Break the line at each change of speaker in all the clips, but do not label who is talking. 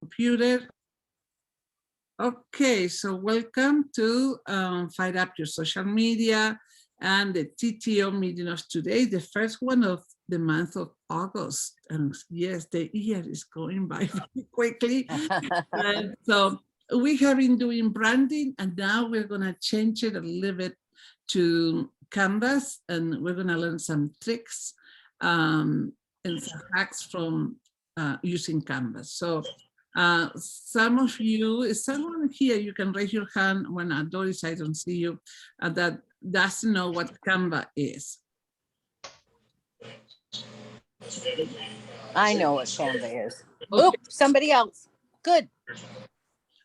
computer. Okay, so welcome to Fire Up Your Social Media and the TTO meeting of today, the first one of the month of August. And yes, the year is going by very quickly. And so we have been doing branding, and now we're going to change it a little bit to Canvas, and we're going to learn some tricks and some hacks from using Canvas. So some of you, is someone here, you can raise your hand when Doris, I don't see you, that doesn't know what Canva is.
I know what Canva is.
Okay.
Oop, somebody else. Good.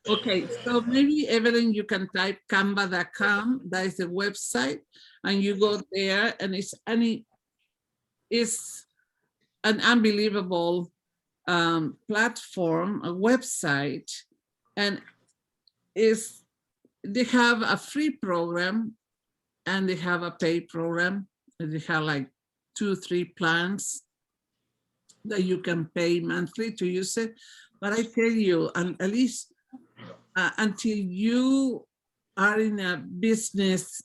Okay, so maybe Evelyn, you can type canva.com, that is the website, and you go there, and it's an unbelievable platform, a website, and they have a free program and they have a paid program, and they have like 2-3 plans that you can pay monthly to use it. But I tell you, and at least until you are in a business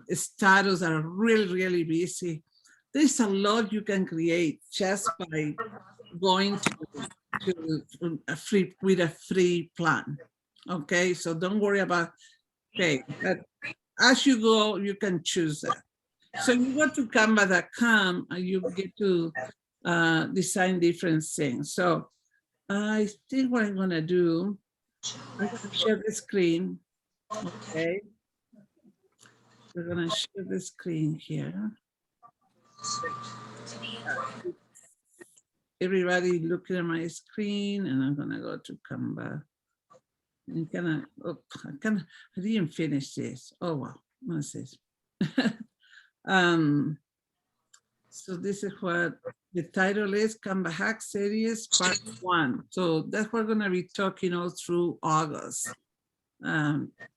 status that are really, really busy, there's a lot you can create just by going to a free plan. Okay, so don't worry about pay. But as you go, you can choose that. So you go to canva.com and you get to design different things. So I think what I'm gonna do, I'm gonna share the screen. Okay. We're gonna share the screen here. Everybody looking at my screen, and I'm gonna go to Canva. And I didn't finish this. Oh wow, what's this? So this is what the title is, Canva Hack Series Part 1. So that's what we're gonna be talking all through August,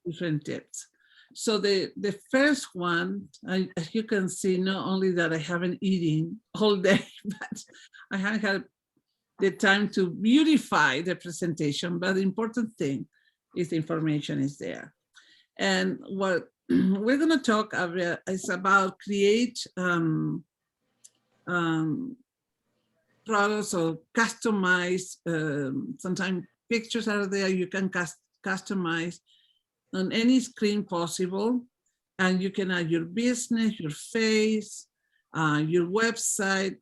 different tips. So the first one, as you can see, not only that I haven't eaten all day, but I haven't had the time to beautify the presentation, but the important thing is the information is there. And what we're gonna talk about is about create products or customize, sometimes pictures are there, you can customize on any screen possible, and you can add your business, your face, your website.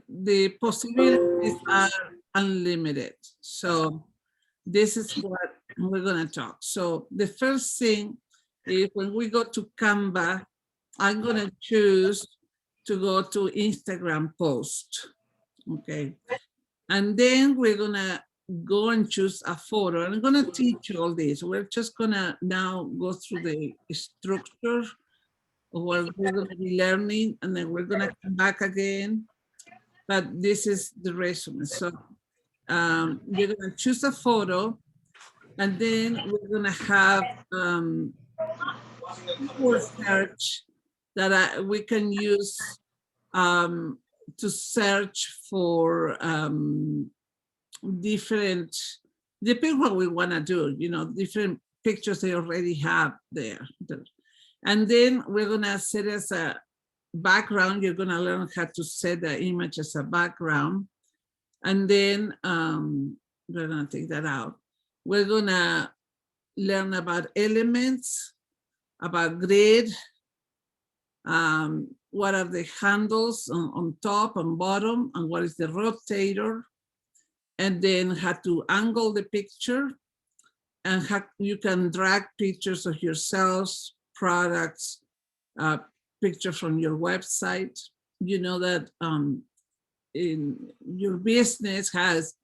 The possibilities are unlimited. So this is what we're gonna talk. So the first thing is when we go to Canva, I'm gonna choose to go to Instagram post, okay? And then we're gonna go and choose a photo. I'm gonna teach you all this. We're just gonna now go through the structure of what we're gonna be learning, and then we're gonna come back again. But this is the resume. So you're gonna choose a photo, and then we're gonna have keyword search that we can use to search for different, depending what we want to do, you know, different pictures they already have there. And then we're gonna set as a background. You're gonna learn how to set the image as a background. And then we're gonna take that out. We're gonna learn about elements, about grid, what are the handles on top and bottom, and what is the rotator, and then how to angle the picture, and how you can drag pictures of yourselves, products, pictures from your website. You know that in your business has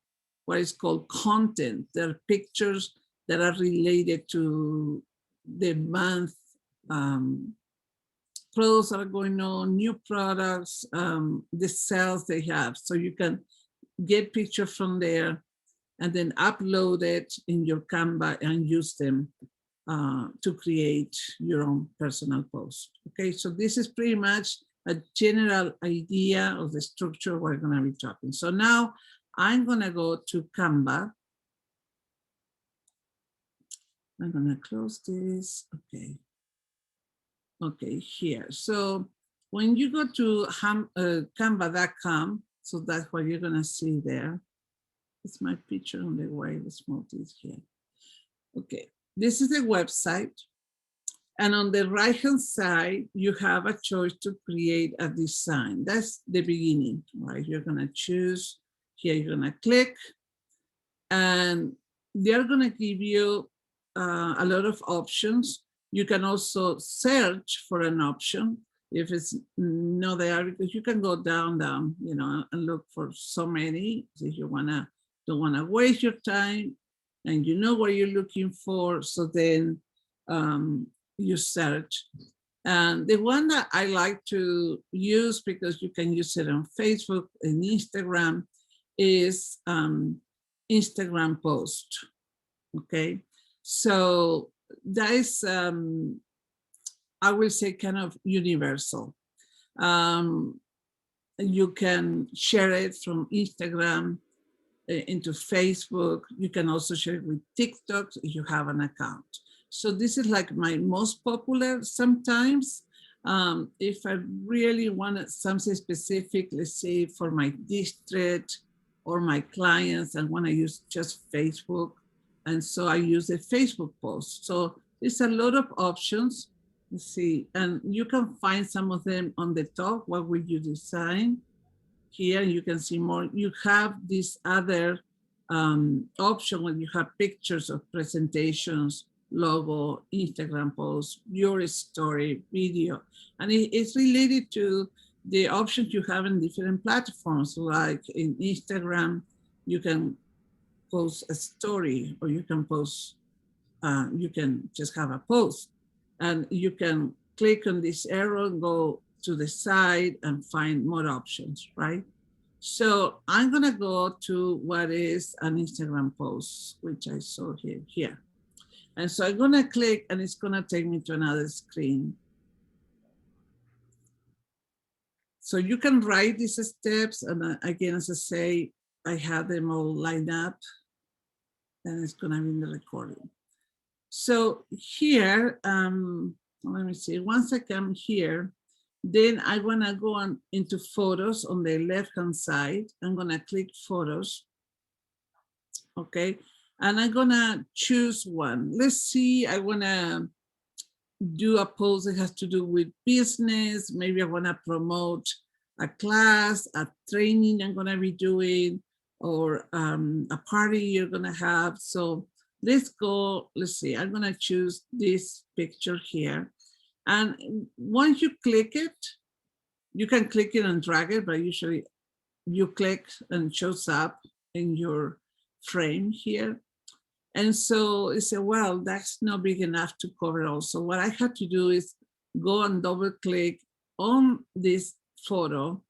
what is called content. There are pictures that are related to the month, products that are going on, new products, the sales they have. So you can get pictures from there and then upload it in your Canva and use them to create your own personal post. Okay, so this is pretty much a general idea of the structure we're gonna be talking. So now I'm gonna go to Canva, I'm gonna close this, okay. Okay, here. So when you go to canva.com, so that's what you're gonna see there. It's my picture on the way, let's move this here. Okay, this is the website. And on the right-hand side, you have a choice to create a design. That's the beginning, right? You're gonna choose, here you're gonna click, and they're gonna give you a lot of options. You can also search for an option if it's not there, because you can go down, you know, and look for so many. If you don't wanna waste your time and you know what you're looking for, so then you search. And the one that I like to use, because you can use it on Facebook and Instagram, is Instagram post. Okay, so that is, I will say, kind of universal. You can share it from Instagram into Facebook. You can also share it with TikTok if you have an account. So this is like my most popular. Sometimes if I really want something specific, let's say for my district or my clients, I want to use just Facebook. And so I use a Facebook post. So there's a lot of options. Let's see, and you can find some of them on the top. What would you design? Here you can see more. You have this other option when you have pictures of presentations, logo, Instagram posts, your story, video. And it's related to the options you have in different platforms. Like in Instagram, you can post a story, or you can post, you can just have a post, and you can click on this arrow and go to the side and find more options, right? So I'm gonna go to what is an Instagram post, which I saw here. And so I'm gonna click, and it's gonna take me to another screen. So you can write these steps, and again, as I say, I have them all lined up, and it's gonna be in the recording. So here, let me see, once I come here, then I wanna go on into photos on the left-hand side. I'm gonna click photos, okay? And I'm gonna choose one. Let's see, I wanna do a post that has to do with business. Maybe I wanna promote a class, a training I'm gonna be doing, or a party you're gonna have. So let's go, let's see, I'm gonna choose this picture here. And once you click it, you can click it and drag it, but usually you click and it shows up in your frame here. And so you say, well, that's not big enough to cover all. So what I had to do is go and double click on this photo.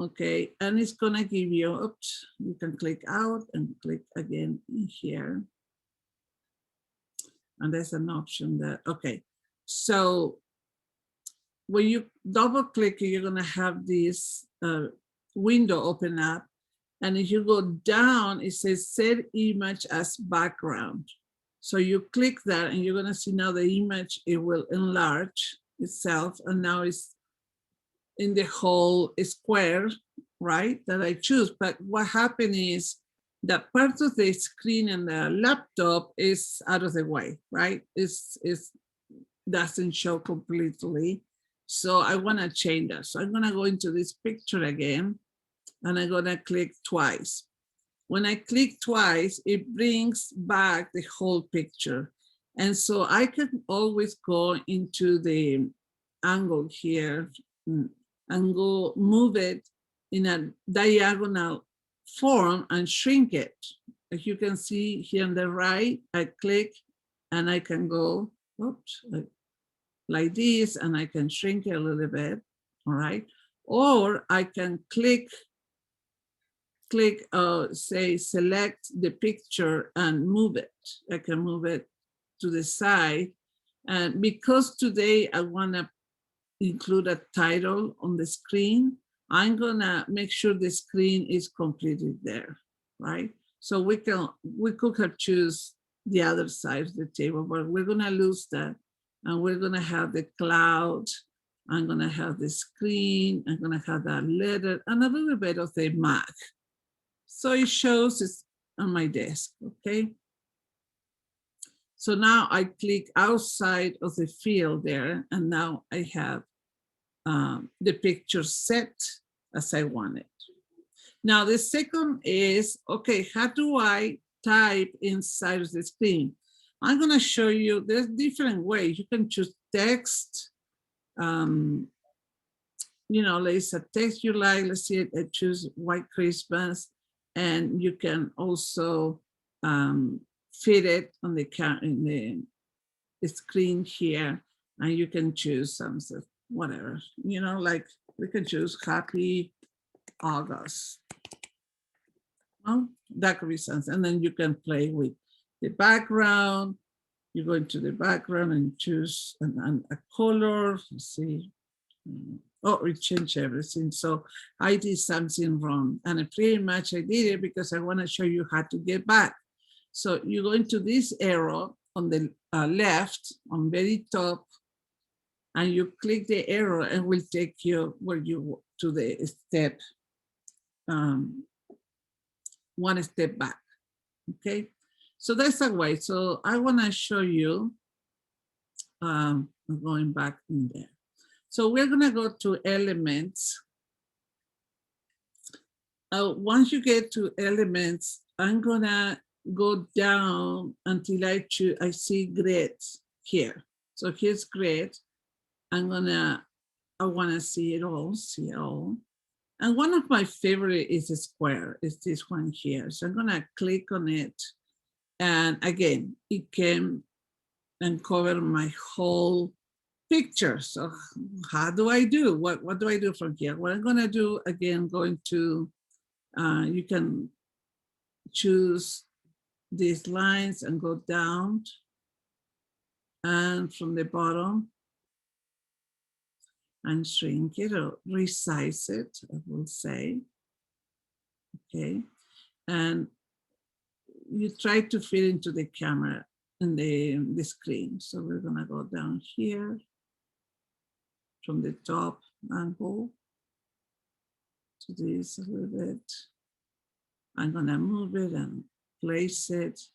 Okay, and it's gonna give you, oops, you can click out and click again in here. And there's an option that, okay. So when you double click, you're gonna have this window open up. And if you go down, it says set image as background. So you click that, and you're gonna see now the image, it will enlarge itself. And now it's in the whole square, right, that I choose. But what happened is that part of the screen and the laptop is out of the way, right? It doesn't show completely. So I wanna change that. So I'm gonna go into this picture again, and I'm gonna click twice. When I click twice, it brings back the whole picture. And so I can always go into the angle here and go move it in a diagonal form and shrink it. As you can see here on the right, I click and I can go, oops, like this, and I can shrink it a little bit, all right? Or I can click, say, select the picture and move it. I can move it to the side. And because today I wanna include a title on the screen, I'm gonna make sure the screen is completely there, right? So we could have choose the other side of the table, but we're gonna lose that. And we're gonna have the cloud. I'm gonna have the screen. I'm gonna have that letter and a little bit of the Mac. So it shows it's on my desk, okay? So now I click outside of the field there, and now I have the picture set as I want it. Now the second is, okay, how do I type inside of the screen? I'm gonna show you, there's different ways. You can choose text, you know, there's a text you like, let's see, I choose White Christmas, and you can also fit it on the in the screen here, and you can choose some stuff, whatever, you know, like we can choose Happy August. Well, that could be something, and then you can play with the background. You go into the background and choose a color. Let's see. Oh, it changed everything. So I did something wrong, and pretty much I did it because I want to show you how to get back. So you go into this arrow on the left, on very top, and you click the arrow and will take you where you to the step, one step back. Okay, so that's a way. So I want to show you, going back in there. So we're gonna go to elements. Once you get to elements, I'm gonna go down until I see grid here. So here's grid. I wanna see it all, And one of my favorite is a square, is this one here. So I'm gonna click on it. And again, it came and covered my whole picture. So how do I do? What do I do from here? What I'm gonna do, again, going to, you can choose these lines and go down. And from the bottom, and shrink it or resize it, I will say. Okay. And you try to fit into the camera and the screen. So we're gonna go down here from the top angle to this a little bit. I'm gonna move it and place it.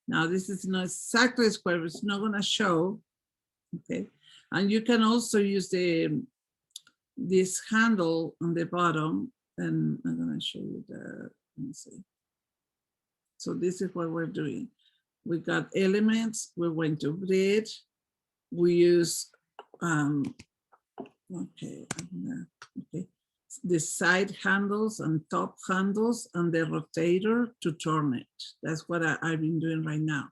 Now this is not exactly square, it's not gonna show, okay? And you can also use this handle on the bottom, and I'm gonna show you that, let me see. So this is what we're doing. We got elements, we went to grid, we use, okay, the side handles and top handles and the rotator to turn it. That's what I've been doing right now.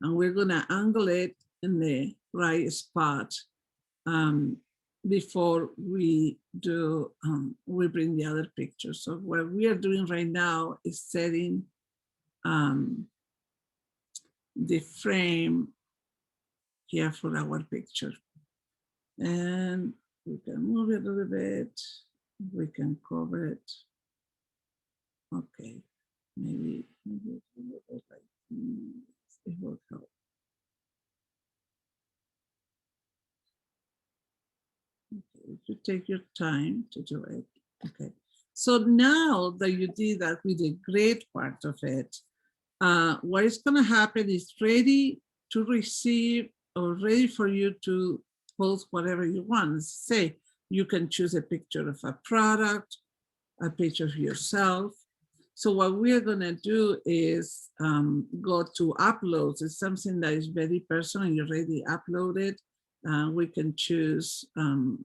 And we're gonna angle it in the right spot before we do, we bring the other picture. So what we are doing right now is setting the frame here for our picture. And we can move it a little bit. We can cover it. Okay, maybe it will help. Okay, you take your time to do it. Okay, so now that you did that with the great part of it, what is going to happen is ready to receive or ready for you to post whatever you want. Say, you can choose a picture of a product, a picture of yourself. So what we're going to do is go to uploads. It's something that is very personal. You already uploaded. We can choose a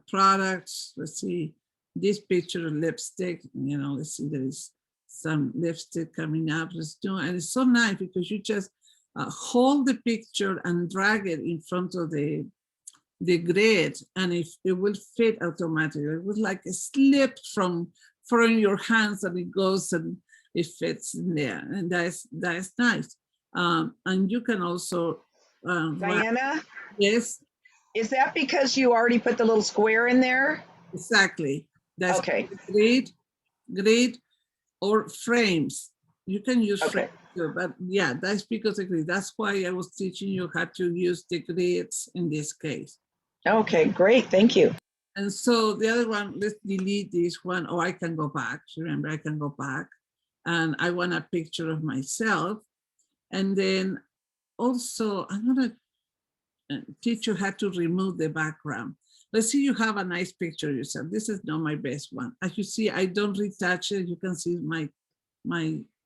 product. Let's see, this picture of lipstick, you know, let's see, there is some lipstick coming up. Let's do, and it's so nice because you just hold the picture and drag it in front of the grid, and if it will fit automatically. It was like a slip from your hands, and it goes and it fits in there, and that's nice. And you can also
Diana,
yes,
is that because you already put the little square in there?
exactly. That's
okay.
Grid or frames. You can use frames. So, but yeah, that's because of grid. That's why I was teaching you how to use the grids in this case.
Okay, great. Thank you.
And so the other one, let's delete this one. Oh, I can go back. Remember, I can go back. And I want a picture of myself. And then also, I'm going to teach you how to remove the background. Let's see you have a nice picture of yourself. This is not my best one. As you see, I don't retouch it. You can see my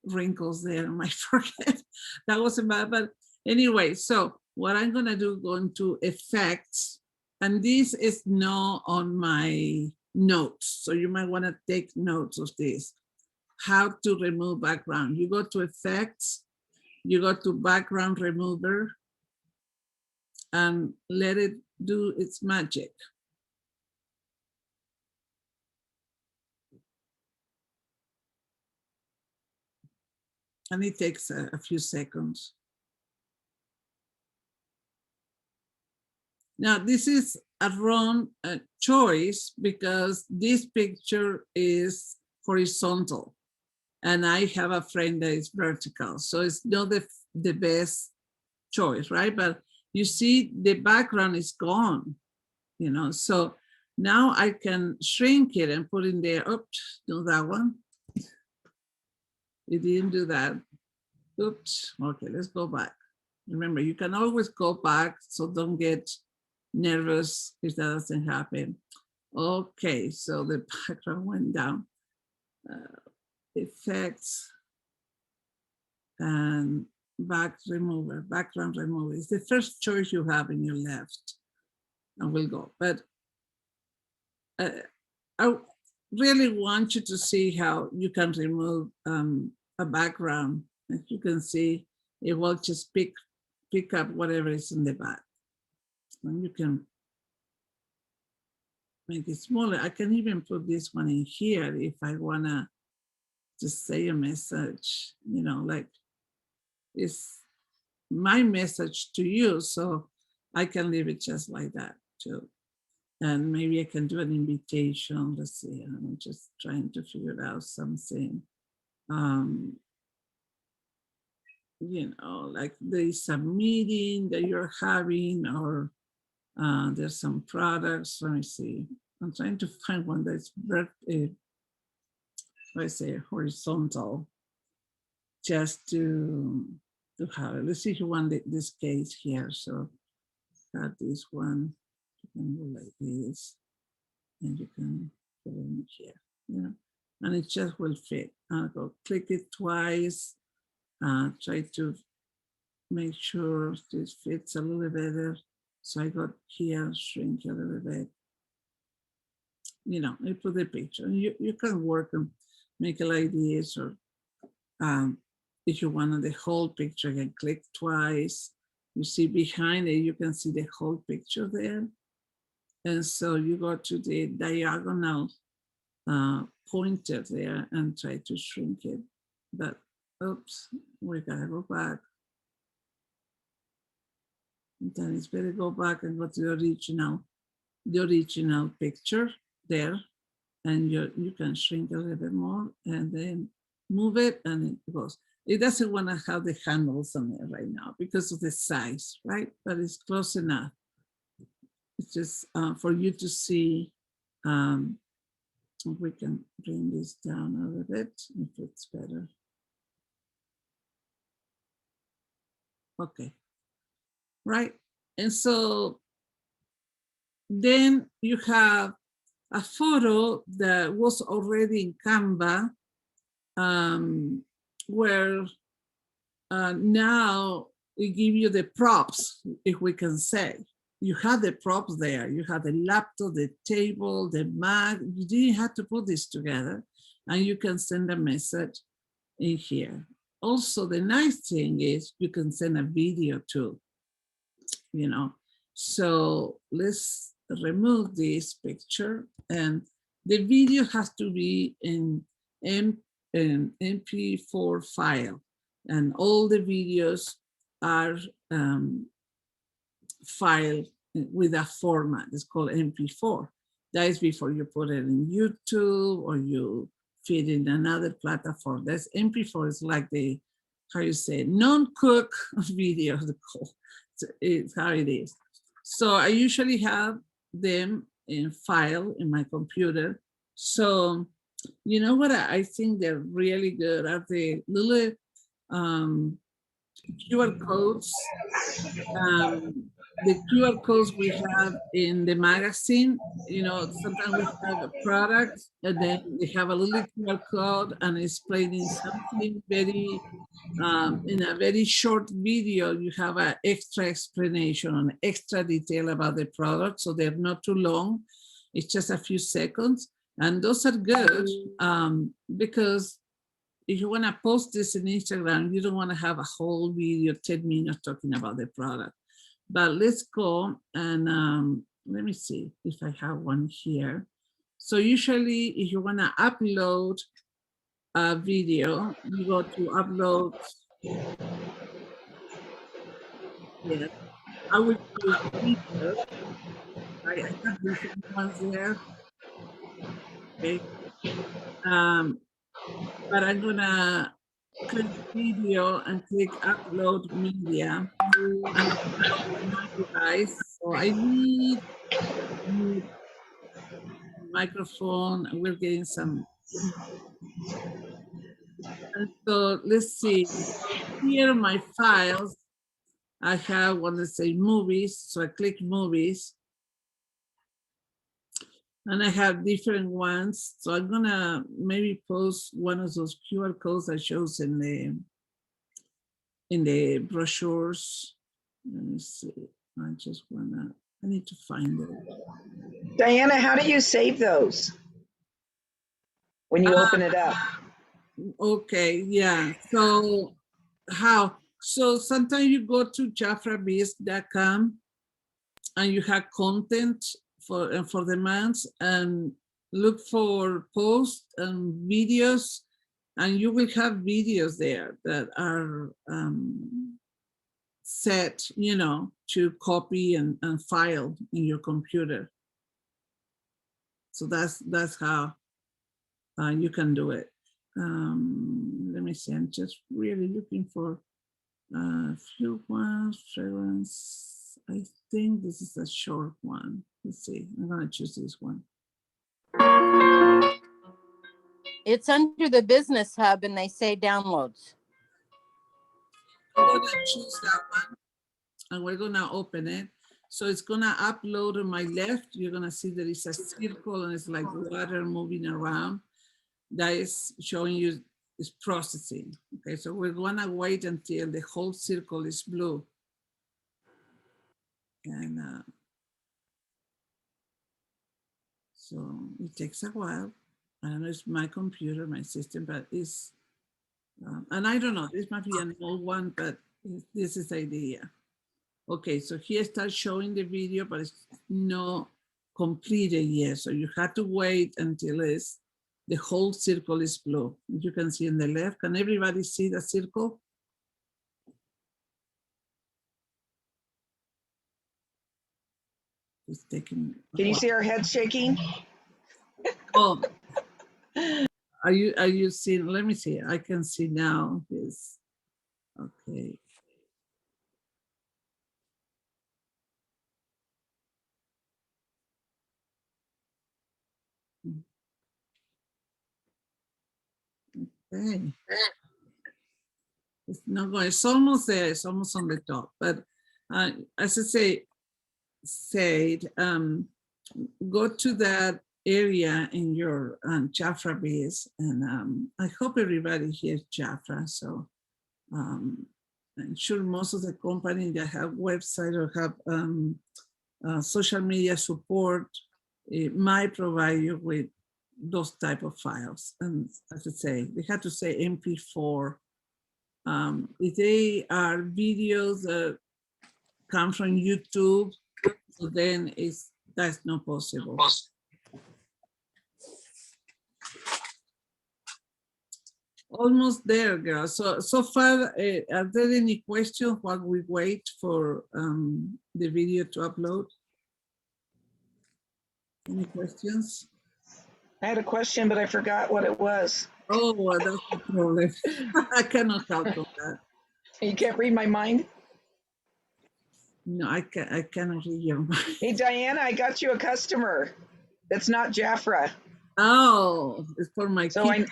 wrinkles there on my forehead. That wasn't bad, but anyway, so what I'm gonna do, go into effects, and this is not on my notes, so you might wanna take notes of this. How to remove background. You go to effects, you go to background remover, and let it do its magic. And it takes a few seconds. Now, this is a wrong choice because this picture is horizontal and I have a frame that is vertical. So it's not the best choice, right? But you see the background is gone, you know, so now I can shrink it and put in there. Oops, do that one. It didn't do that. Oops, okay, let's go back. Remember, you can always go back, so don't get nervous if that doesn't happen. Okay, so the background went down. Effects and background remover. It's the first choice you have in your left. And we'll go, but I really want you to see how you can remove a background. As you can see, it will just pick up whatever is in the back. And you can make it smaller. I can even put this one in here if I wanna just say a message, you know, like it's my message to you. So I can leave it just like that too. And maybe I can do an invitation. Let's see, I'm just trying to figure out something. You know, like there's a meeting that you're having, or there's some products. Let me see. I'm trying to find one that's I say horizontal, just to have it. Let's see who won this case here. So got this one. You can go like this, and you can put it in here. You know, and it just will fit. I'll go click it twice. Try to make sure this fits a little better. So I got here, shrink a little bit. You know, I put the picture. And you can work and make it like this, or if you want the whole picture, you can click twice. You see behind it, you can see the whole picture there. And so you go to the diagonal pointer there and try to shrink it. But oops, we gotta go back. And then it's better go back and go to the original picture there. And you can shrink a little bit more and then move it and it goes. It doesn't want to have the handles on it right now because of the size, right? But it's close enough. It's just for you to see. We can bring this down a little bit if it's better. Okay, right. And so then you have a photo that was already in Canva, where now we give you the props, if we can say. You have the props there. You have the laptop, the table, the Mac. You didn't have to put this together, and you can send a message in here. Also, the nice thing is you can send a video too, you know. So let's remove this picture, and the video has to be in an MP4 file, and all the videos are filed with a format. It's called MP4. That is before you put it in YouTube or you feed in another platform. That's MP4 is like the how you say, non-cook video. It's how it is. So I usually have them in file in my computer. So you know what I think they're really good are the little QR codes. The QR codes we have in the magazine, you know, sometimes we have a product and then they have a little QR code and explaining something very, in a very short video, you have an extra explanation and extra detail about the product. So they're not too long. It's just a few seconds. And those are good because if you want to post this in Instagram, you don't want to have a whole video, 10 minutes talking about the product. But let's go and let me see if I have one here. So usually if you want to upload a video, you go to upload. Yeah, I would use video. I have different ones there. Okay. But I'm gonna click video and click upload media. And my device. So I need microphone. We're getting some. And so let's see. Here are my files. I have one that say movies. So I click movies. And I have different ones. So I'm gonna maybe post one of those QR codes I shows in the brochures. Let me see. I just wanna, I need to find it.
Diana, how do you save those when you open it up?
Okay, yeah. So how? So sometimes you go to jafrabiz.com and you have content for the months and look for posts and videos, and you will have videos there that are set, you know, to copy and file in your computer. So that's how you can do it. Let me see, I'm just really looking for a few ones, fragrance. I think this is a short one. Let's see, I'm gonna choose this one.
It's under the business hub and they say downloads.
I'm gonna choose that one and we're gonna open it. So it's gonna upload on my left. You're gonna see there is a circle and it's like water moving around. That is showing you is processing. Okay, so we're gonna wait until the whole circle is blue. And so it takes a while. I don't know, it's my computer, my system, but it's, and I don't know, this might be an old one, but this is the idea. Okay, so here starts showing the video, but it's not completed yet. So you have to wait until it's, the whole circle is blue. You can see in the left. Can everybody see the circle? It's taking.
Can you see our heads shaking?
Oh, are you seeing? Let me see. I can see now. This. Okay. Okay. It's not going. It's almost there. It's almost on the top. But as I said, go to that area in your Jafra base, and I hope everybody hears Jafra. So I'm sure most of the companies that have website or have social media support, it might provide you with those type of files. And as I say, they have to say MP4. If they are videos that come from YouTube, so then that's not possible. Almost there, girl. So far, are there any questions while we wait for the video to upload? Any questions?
I had a question, but I forgot what it was.
Oh, well, that's the problem. I cannot help with that.
You can't read my mind?
No, I cannot read your mind.
Hey, Diana, I got you a customer. That's not Jafra.
Oh, it's for my
So
kid.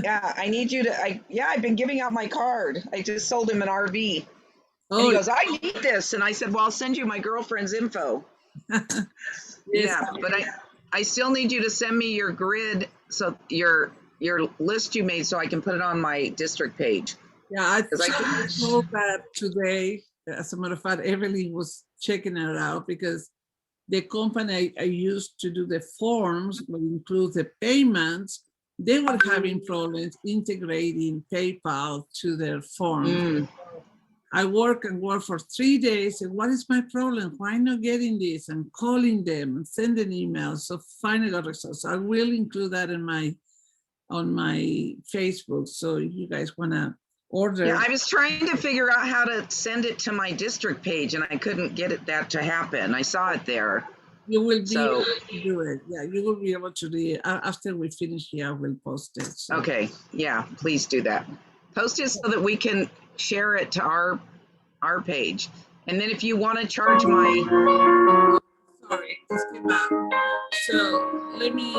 I need you to, I've been giving out my card. I just sold him an RV. And he
Oh,
goes, I need this. And I said, well, I'll send you my girlfriend's info.
yes.
Yeah, but I still need you to send me your grid, so your list you made, so I can put it on my district page.
Yeah, I
'Cause I-
saw that today. As a matter of fact, Evelyn was checking it out because the company I used to do the forms would include the payments. They were having problems integrating PayPal to their forms.
Mm.
I work for 3 days. And what is my problem? Why not getting this? And calling them and sending emails. So finally got results. I will include that in on my Facebook. So if you guys want to order.
Yeah, I was trying to figure out how to send it to my district page, and I couldn't get that to happen. I saw it there.
You will be
So-
able to do it. Yeah, you will be able to do it. After we finish here, I will post it. So.
Okay, yeah, please do that. Post it so that we can share it to our page. And then if you want to charge my,
Sorry, just came back. So let me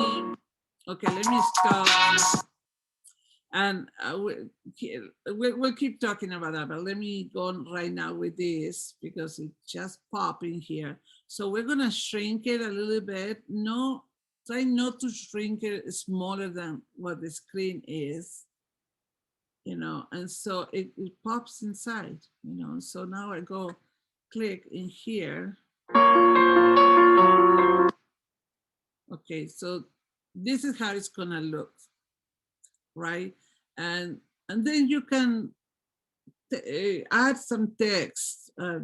stop. And we'll keep talking about that, but let me go on right now with this because it just popped in here. So we're gonna shrink it a little bit. No, try not to shrink it smaller than what the screen is, and so it pops inside, So now I go click in here. Okay, so this is how it's gonna look, right? And then you can add some text. I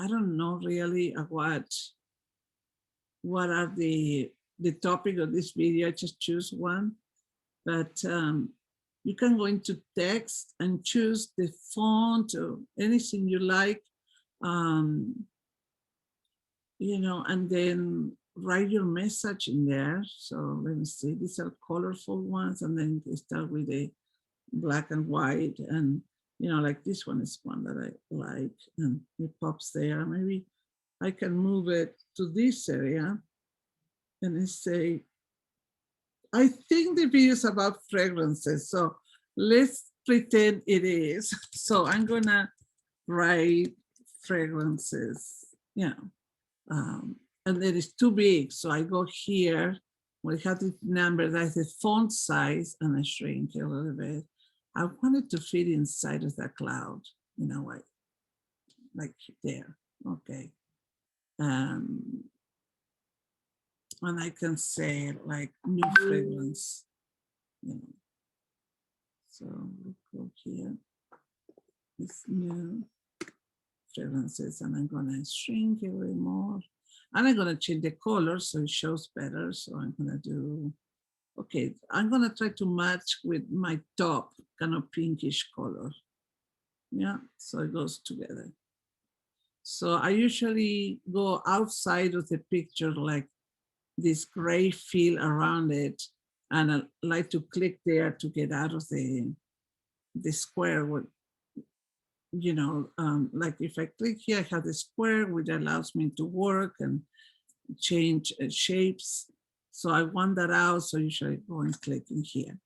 don't know really what are the topic of this video. I just choose one, but you can go into text and choose the font or anything you like, and then write your message in there. So let me see, these are colorful ones, and then they start with a black and white, and like this one is one that I like, and it pops there. Maybe I can move it to this area and I say, I think the video is about fragrances, so let's pretend it is. So I'm gonna write fragrances, and it is too big, so I go here. We have this number, that's the font size, and I shrink it a little bit. I want it to fit inside of that cloud, like there. Okay. And I can say like new fragrance, So we go here. It's new fragrances, and I'm gonna shrink it a little more. And I'm gonna change the color so it shows better. So I'm gonna do, okay, I'm gonna try to match with my top, kind of pinkish color. Yeah, so it goes together. So I usually go outside of the picture, like this gray feel around it. And I like to click there to get out of the square. Like if I click here, I have the square, which allows me to work and change shapes. So I want that out. So usually go and click in here.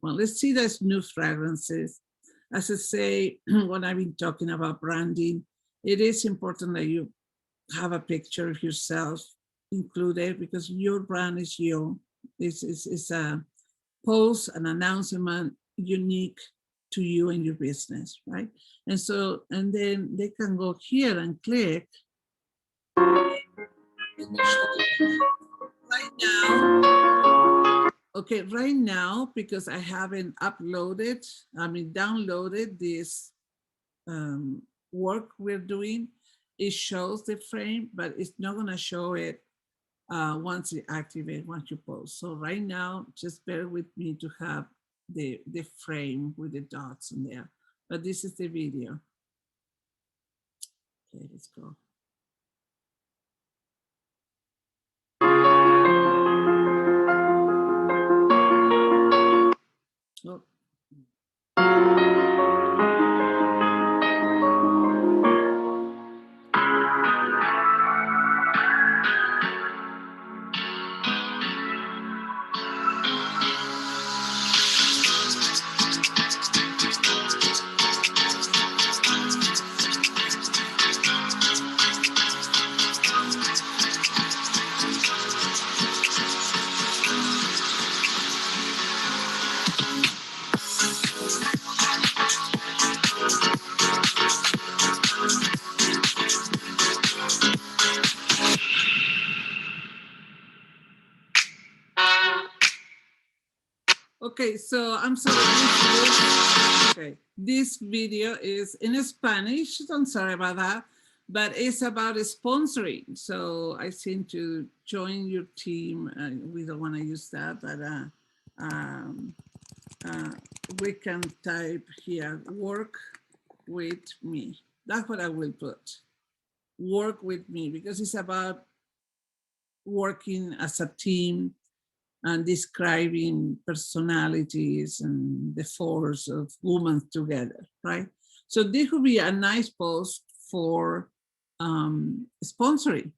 Well, let's see those new fragrances. As I say, when I've been talking about branding, it is important that you have a picture of yourself included, because your brand is you. This is a post, an announcement unique to you and your business, right? And so, and then they can go here and click. Right now, okay, right now, because I haven't downloaded this work we're doing, it shows the frame, but it's not going to show it once you activate, once you post. So right now, just bear with me to have the frame with the dots in there. But this is the video. Okay, let's go. Oh. Okay, so I'm sorry. Okay, this video is in Spanish. I'm sorry about that, but it's about sponsoring. So I seem to join your team. We don't want to use that, but we can type here, work with me. That's what I will put, work with me, because it's about working as a team and describing personalities and the force of women together, right? So this would be a nice post for sponsoring,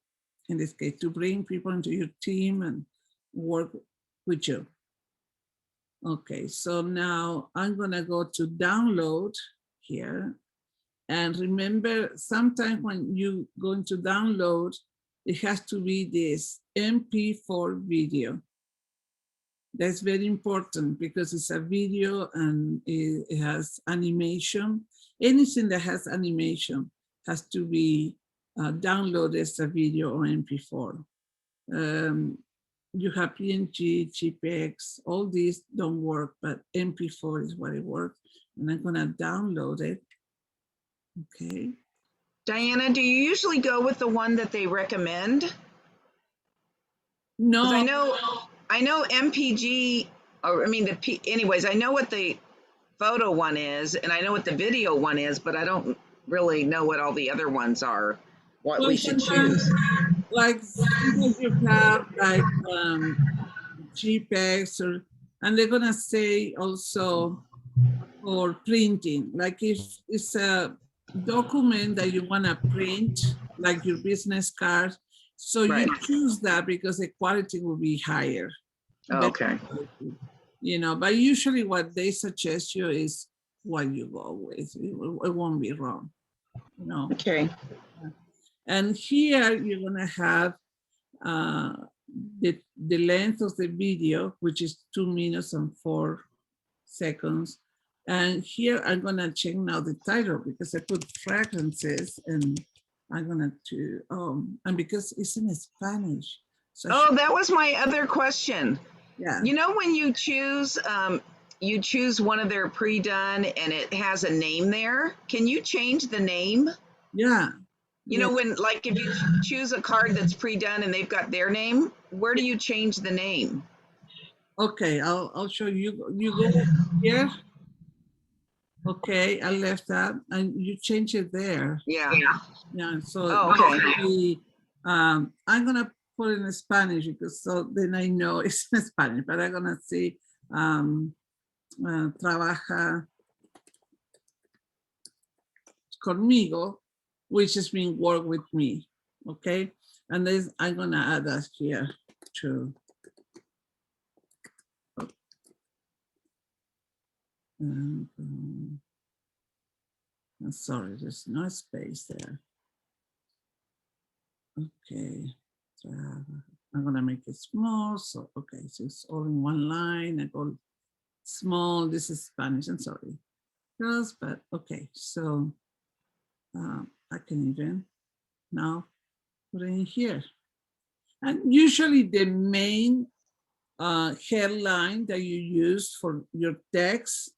in this case, to bring people into your team and work with you. Okay, so now I'm gonna go to download here. And remember, sometimes when you going to download, it has to be this MP4 video. That's very important because it's a video and it has animation. Anything that has animation has to be downloaded as a video or MP4. You have PNG, JPEGs, all these don't work, but MP4 is what it works. And I'm gonna download it. Okay.
Diana, do you usually go with the one that they recommend?
No,
I know MPG, or I mean anyways, I know what the photo one is and I know what the video one is, but I don't really know what all the other ones are, what we should choose.
Like sometimes you have like JPEGs and they're gonna say also for printing, like if it's a document that you wanna print, like your business card, so
Right.
you choose that because the quality will be higher.
Okay.
You know, but usually what they suggest you is what you go with. It won't be wrong, you know.
Okay.
And here you're gonna have the length of the video, which is 2 minutes and 4 seconds. And here I'm gonna check now the title because I put fragrances and I'm gonna do, and because it's in Spanish. So
that was my other question.
yeah.
You know, when you choose one of their pre-done and it has a name there, can you change the name?
Yeah.
You know, when like if you choose a card that's pre-done and they've got their name, where do you change the name?
Okay, I'll show you. You go here. Okay, I left that and you change it there.
Yeah.
Yeah, so
Okay.
I'm gonna put it in Spanish because so then I know it's in Spanish, but I'm gonna see trabaja conmigo, which is mean work with me. Okay, and then I'm gonna add that here too. Sorry, there's no space there. Okay, so I'm gonna make it small. So, okay, so it's all in one line. I go small, this is Spanish, I'm sorry. Girls, but okay, so I can even now put it in here. And usually the main headline that you use for your text,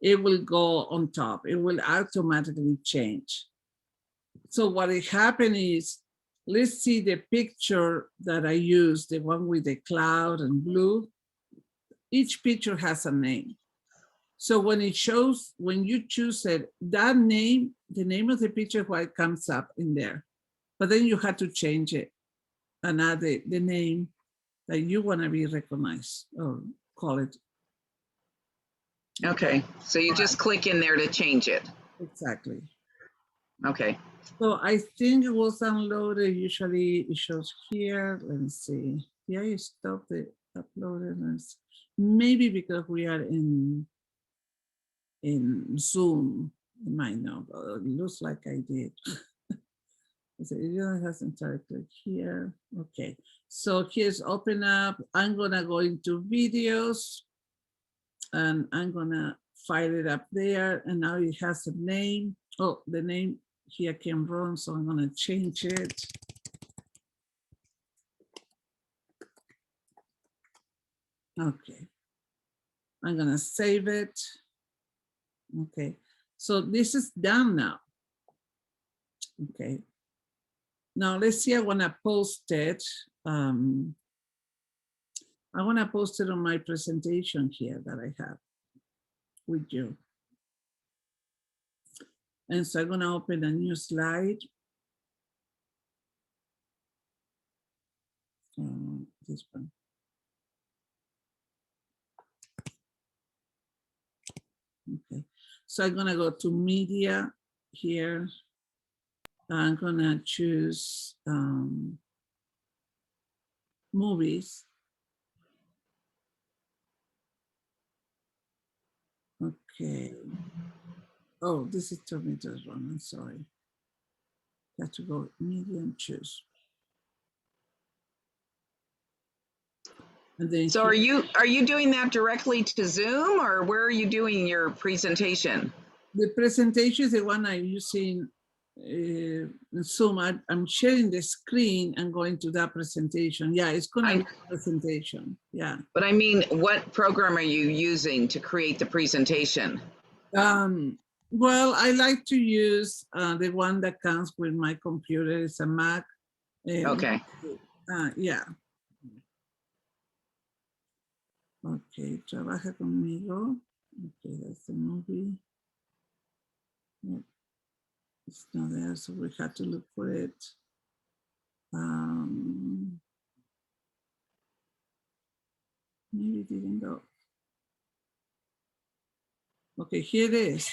it will go on top. It will automatically change. So what will happen is, let's see the picture that I use, the one with the cloud and blue. Each picture has a name. So when it shows, when you choose it, that name, the name of the picture, what comes up in there. But then you have to change it and add the name that you want to be recognized or call it.
Okay. So you just click in there to change it.
Exactly.
Okay.
So I think it was downloaded. Usually it shows here. Let me see. Yeah, you stopped it uploaded. Maybe because we are in Zoom, you might know, but it looks like I did. So it hasn't started click here. Okay, so here's open up. I'm gonna go into videos and I'm gonna file it up there. And now it has a name. Oh, the name here came wrong, so I'm gonna change it. Okay. I'm gonna save it. Okay, so this is done now. Okay, now let's see, I wanna post it. I wanna post it on my presentation here that I have with you. And so I'm gonna open a new slide. This one. Okay, so I'm gonna go to media here. I'm gonna choose movies. Okay. Oh, this is 2 meters wrong. I'm sorry. Got to go medium choose. And then
So are you doing that directly to Zoom, or where are you doing your presentation?
The presentation is the one I'm using Zoom. I'm sharing the screen and going to that presentation. Yeah, it's going to be a presentation. Yeah.
But I mean, what program are you using to create the presentation?
Well, I like to use the one that comes with my computer. It's a Mac.
Okay.
Yeah. Okay, trabaja conmigo. Okay, that's the movie. No, it's not there, so we have to look for it. Maybe it didn't go. Okay, here it is.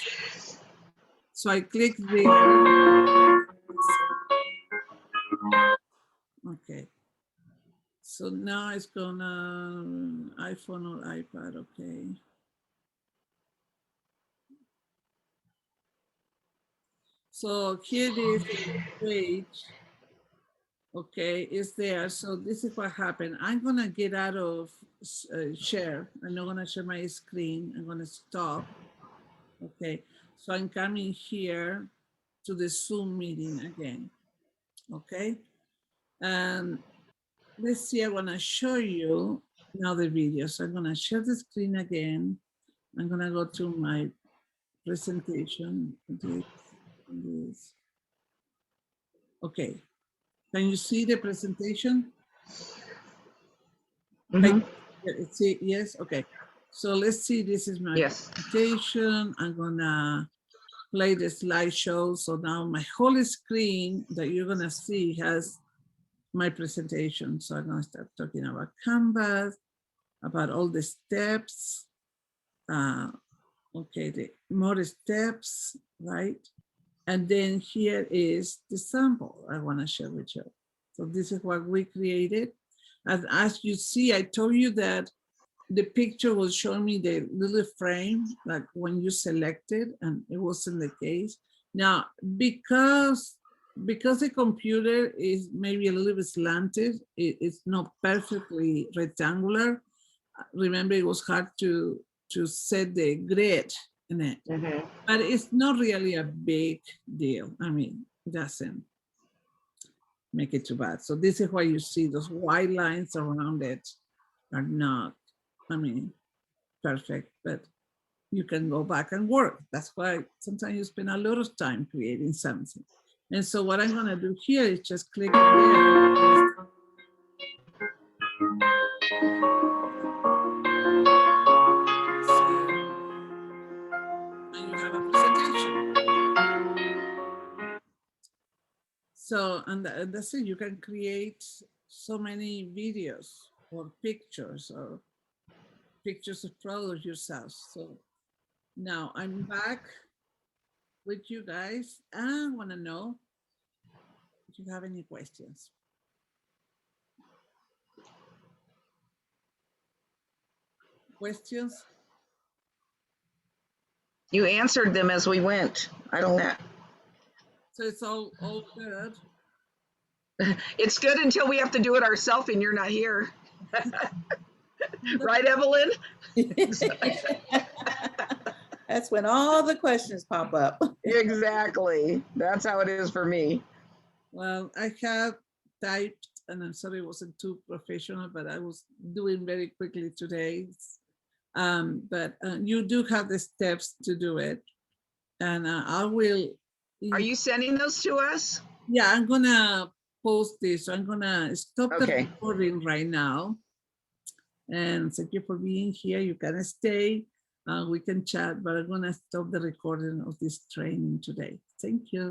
So I click there. Okay. So now it's gonna iPhone or iPad, okay. So here it is, the page. Okay, it's there. So this is what happened. I'm gonna get out of share. I'm not gonna share my screen. I'm gonna stop. Okay, so I'm coming here to the Zoom meeting again. Okay, and let's see, I wanna show you now the video. So I'm gonna share the screen again. I'm gonna go to my presentation. This. Okay, can you see the presentation?
Mhm.
See, yes, okay. So let's see, this is my presentation. I'm gonna play the slideshow. So now my whole screen that you're gonna see has my presentation. So I'm gonna start talking about Canvas, about all the steps. Okay, the more steps, right? And then here is the sample I wanna share with you. So this is what we created. And as you see, I told you that the picture will show me the little frame, like when you selected, and it wasn't the case. Now, because the computer is maybe a little bit slanted, it's not perfectly rectangular. Remember, it was hard to set the grid in it, but it's not really a big deal. I mean, it doesn't make it too bad. So this is why you see those white lines around it are not, I mean, perfect, but you can go back and work. That's why sometimes you spend a lot of time creating something. And so what I'm gonna do here is just click there. And you have a presentation. So, and that's it, you can create so many videos or pictures of products yourself. So now I'm back with you guys. I wanna know if you have any questions. Questions?
You answered them as we went. I don't know.
So it's all good.
It's good until we have to do it ourselves and you're not here. Right, Evelyn?
That's when all the questions pop up.
Exactly. That's how it is for me.
Well, I have typed, and I'm sorry it wasn't too professional, but I was doing very quickly today. But you do have the steps to do it. And I will.
Are you sending those to us?
Yeah, I'm gonna post this. I'm gonna stop the
Okay.
recording right now. And thank you for being here. You can stay. We can chat, but I'm gonna stop the recording of this training today. Thank you.